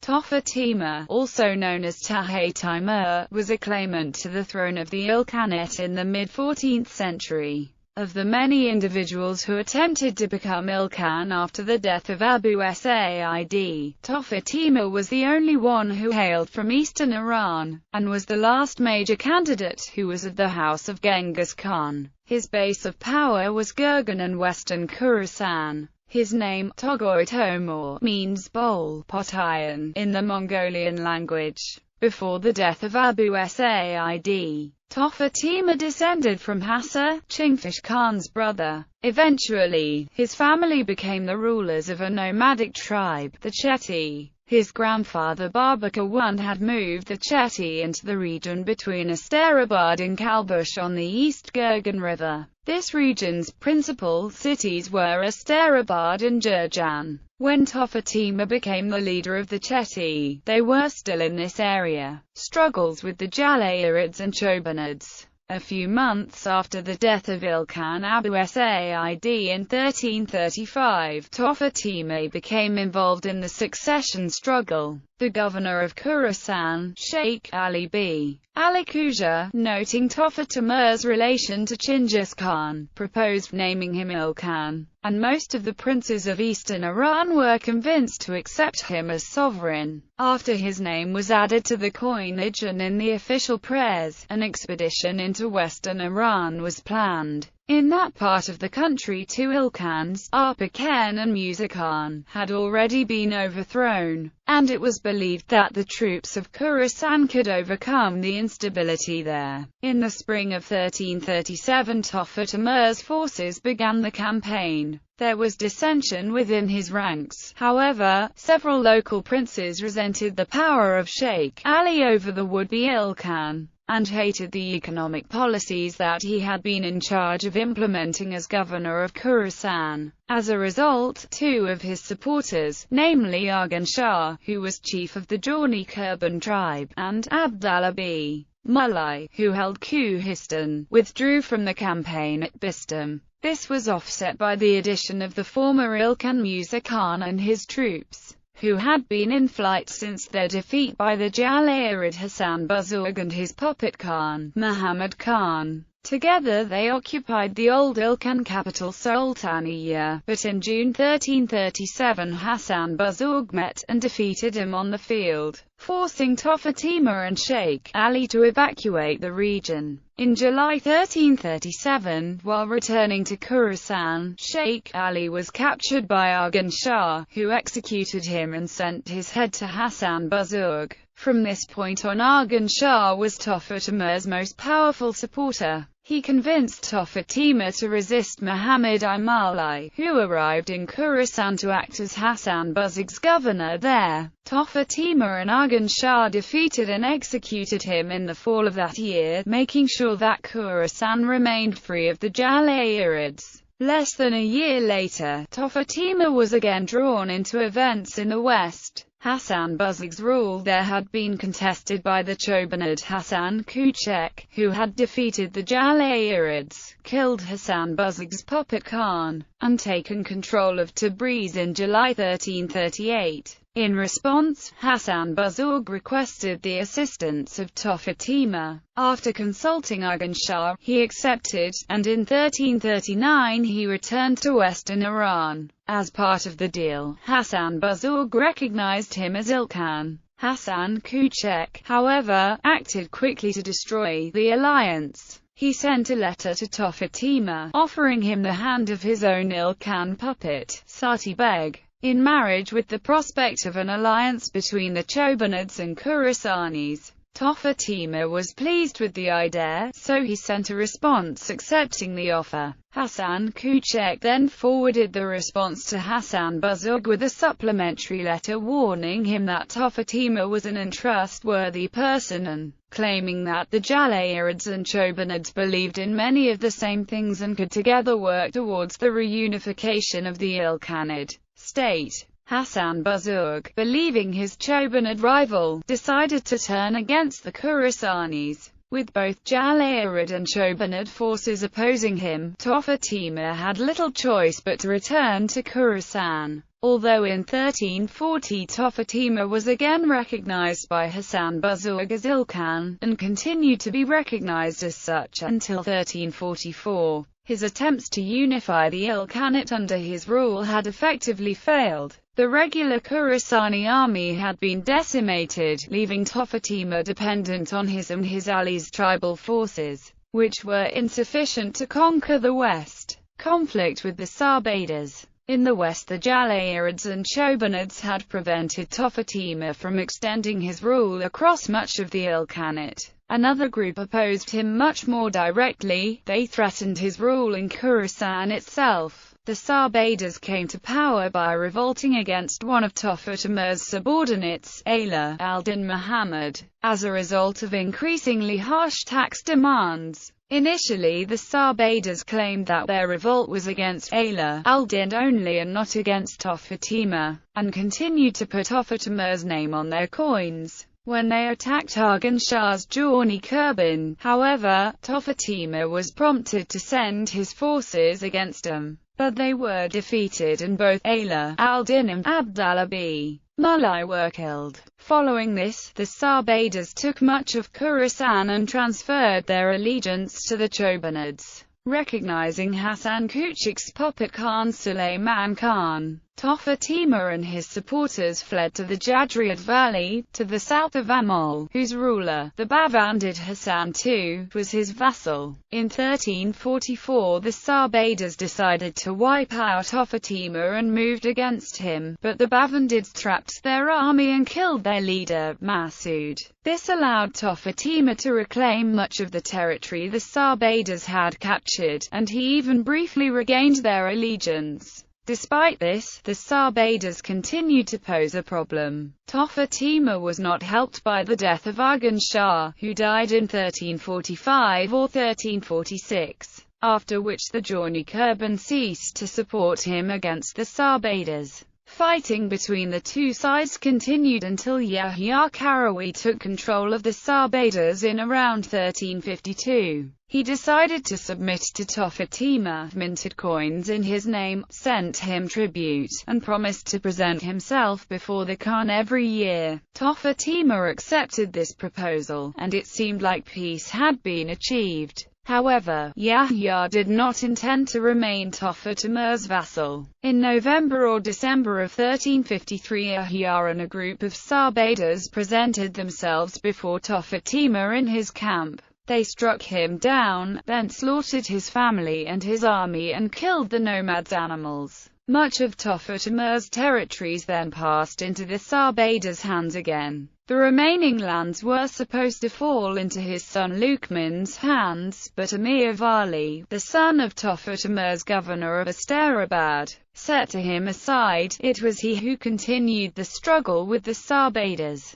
Togha Temür, also known as Taghaytimur, was a claimant to the throne of the Ilkhanate in the mid-14th century. Of the many individuals who attempted to become Ilkhan after the death of Abu Sa'id, Togha Temür was the only one who hailed from eastern Iran, and was the last major candidate who was of the house of Genghis Khan. His base of power was Gurgan and western Khorasan. His name, Taghaytimur, means bowl pot iron in the Mongolian language. Before the death of Abu Sa'id, Togha Temür descended from Hassa, Genghis Khan's brother. Eventually, his family became the rulers of a nomadic tribe, the Chetty. His grandfather Babakar I had moved the Chetty into the region between Asterabad and Kalbush on the East Gurgan River. This region's principal cities were Asterabad and Jurjan. When Togha Temür became the leader of the Chetty, they were still in this area. Struggles with the Jalayirids and Chobanids. A few months after the death of Ilkhan Abu Sa'id in 1335, Togha Temür became involved in the succession struggle. The governor of Khorasan, Sheikh Ali B. Ali Khuja, noting Togha Temür's relation to Genghis Khan, proposed naming him Ilkhan, and most of the princes of eastern Iran were convinced to accept him as sovereign. After his name was added to the coinage and in the official prayers, an expedition into western Iran was planned. In that part of the country, two Ilkhans, Arpaken and Musa Khan, had already been overthrown, and it was believed that the troops of Khorasan could overcome the instability there. In the spring of 1337, Togha Temür's forces began the campaign. There was dissension within his ranks. However, several local princes resented the power of Sheikh Ali over the would-be Ilkhan, and hated the economic policies that he had been in charge of implementing as governor of Khorasan. As a result, two of his supporters, namely Arghun Shah, who was chief of the Jawni Kurban tribe, and Abdallah B. Mulai, who held Khuhistan, withdrew from the campaign at Bistam. This was offset by the addition of the former Ilkhan Musa Khan and his troops, who had been in flight since their defeat by the Jalayirid Hasan Buzurg and his puppet Khan, Muhammad Khan. Together they occupied the old Ilkhan capital Sultaniya, but in June 1337 Hasan Buzurg met and defeated him on the field, forcing Togha Temür and Sheikh Ali to evacuate the region. In July 1337, while returning to Khorasan, Sheikh Ali was captured by Arghun Shah, who executed him and sent his head to Hasan Buzurg. From this point on, Arghun Shah was Togha Temür's most powerful supporter. He convinced Togha Temür to resist Muhammad I Mulai, who arrived in Khorasan to act as Hasan Buzurg's governor there. Togha Temür and Arghun Shah defeated and executed him in the fall of that year, making sure that Khorasan remained free of the Jalayirids. Less than a year later, Togha Temür was again drawn into events in the west. Hasan Buzurg's rule there had been contested by the Chobanid Hasan Kuchek, who had defeated the Jalayirids, killed Hasan Buzurg's puppet Khan, and taken control of Tabriz in July 1338. In response, Hasan Buzurg requested the assistance of Togha Temür. After consulting Arghun Shah, he accepted, and in 1339 he returned to western Iran. As part of the deal, Hasan Buzurg recognized him as Ilkhan. Hasan Kuchek, however, acted quickly to destroy the alliance. He sent a letter to Togha Temür, offering him the hand of his own Ilkhan puppet, Sati Beg, in marriage with the prospect of an alliance between the Chobanids and Khorasanis. Togha Temür was pleased with the idea, so he sent a response accepting the offer. Hasan Kuchek then forwarded the response to Hasan Buzurg with a supplementary letter warning him that Togha Temür was an untrustworthy person and claiming that the Jalayirids and Chobanids believed in many of the same things and could together work towards the reunification of the Ilkhanid state. Hasan Buzurg, believing his Chobanid rival, decided to turn against the Khorasanis. With both Jalayirid and Chobanid forces opposing him, Togha Temür had little choice but to return to Khorasan. Although in 1340 Togha Temür was again recognized by Hasan Buzurg as Ilkhan, and continued to be recognized as such until 1344, his attempts to unify the Ilkhanate under his rule had effectively failed. The regular Khurasani army had been decimated, leaving Togha Temür dependent on his and his allies' tribal forces, which were insufficient to conquer the west. Conflict with the Sarbadas. In the west, the Jalayirids and Chobanids had prevented Togha Temür from extending his rule across much of the Ilkhanate. Another group opposed him much more directly. They threatened his rule in Khorasan itself. The Sarbadas came to power by revolting against one of Togha Temür's subordinates, Ala al-Din Muhammad, as a result of increasingly harsh tax demands. Initially, the Sarbadas claimed that their revolt was against Ala al-Din only and not against Togha Temür, and continued to put Togha Temür's name on their coins. When they attacked Arghun Shah's Jawni Kurban, however, Togha Temür was prompted to send his forces against them, but they were defeated and both Ala al-Din and Abdallah b. Mulai were killed. Following this, the Sarbadas took much of Khorasan and transferred their allegiance to the Chobanids. Recognizing Hasan Kuchuk's puppet Khan Sulayman Khan, Togha Temür and his supporters fled to the Jadriad Valley, to the south of Amol, whose ruler, the Bavandid Hasan II, was his vassal. In 1344 the Sarbadas decided to wipe out Togha Temür and moved against him, but the Bavandids trapped their army and killed their leader, Masood. This allowed Togha Temür to reclaim much of the territory the Sarbadas had captured, and he even briefly regained their allegiance. Despite this, the Sarbadas continued to pose a problem. Togha Temür was not helped by the death of Arghun Shah, who died in 1345 or 1346, after which the Jawni Kurban ceased to support him against the Sarbadas. Fighting between the two sides continued until Yahya Karawi took control of the Sarbadas in around 1352. He decided to submit to Togha Temür, minted coins in his name, sent him tribute, and promised to present himself before the Khan every year. Togha Temür accepted this proposal, and it seemed like peace had been achieved. However, Yahya did not intend to remain Togha Temür's vassal. In November or December of 1353 Yahya and a group of Sarbadas presented themselves before Togha Temür in his camp. They struck him down, then slaughtered his family and his army and killed the nomads' animals. Much of Togha Temür's territories then passed into the Sarbadas' hands again. The remaining lands were supposed to fall into his son Luqman's hands, but Amir Vali, the son of Togha Temür's governor of Asterabad, set him aside. It was he who continued the struggle with the Sarbadas.